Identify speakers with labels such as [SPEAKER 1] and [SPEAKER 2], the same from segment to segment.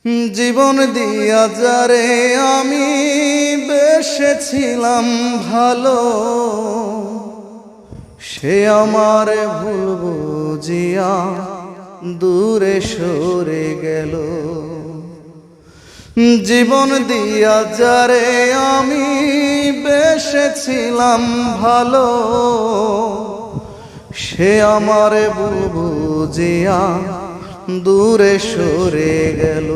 [SPEAKER 1] জীবন দিয়া যারে আমি বেসেছিলাম ভালো, সে আমার ভুল বুঝিয়া দূরে সরে গেল। জীবন দিয়া যারে আমি বেসেছিলাম ভালো, সে আমার ভুল বুঝিয়া দূরে সরে গেল।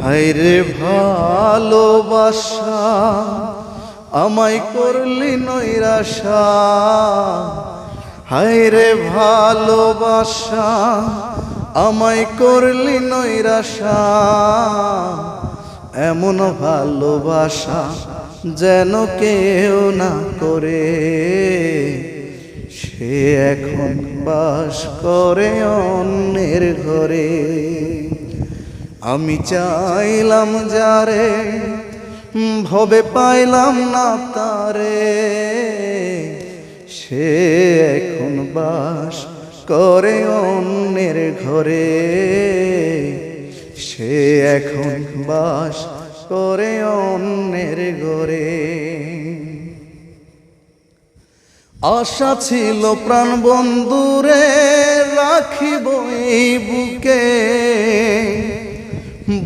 [SPEAKER 1] হায়রে ভালোবাসা আমায় করলি নৈরাশা, হায়রে ভালোবাসা আমায় করলি নৈরাশা। এমন ভালোবাসা যেন কেউ না করে, সে এখন বাস করে অন্যের ঘরে। আমি চাইলাম যারে ভবে পাইলাম না তারে, সে এখন বাস করে অন্যের ঘরে। সে এখন বাস করে অন্যের ঘরে। আশা ছিল প্রাণ বন্ধুরে রাখিব এই বুকে,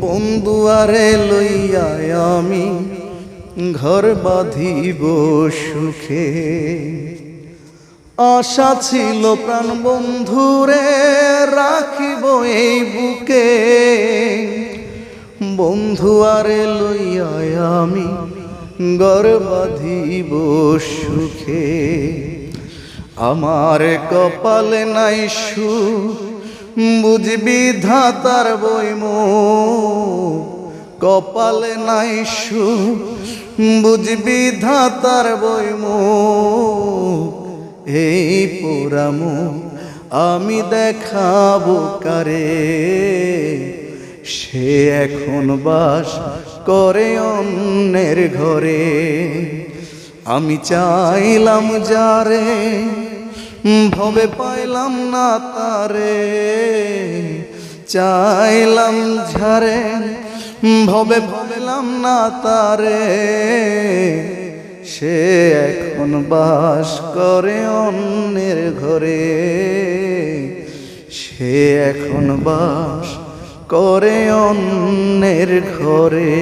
[SPEAKER 1] বন্ধু আরে লইয়া আমি ঘর বাঁধিব সুখে। আশা ছিল প্রাণ বন্ধুরে রাখিব এই বুকে, বন্ধু আরে লইয়া আমি ঘর বাঁধিব সুখে। আমার কপালে নাই সুখ বুঝবি ধাতার বইমুখ, কপালে নাই সুখ বুঝবি ধাতার বইমুখ। এই পোড়া মুখ আমি দেখাবো কারে, সে এখন বাস করে অন্যের ঘরে। আমি চাইলাম যারে ভবে পাইলাম না তারে, চাইলাম ঝারে ভবে ভাবলাম না তারে। সে এখন বাস করে অন্যের ঘরে, সে এখন বাস করে অন্যের ঘরে।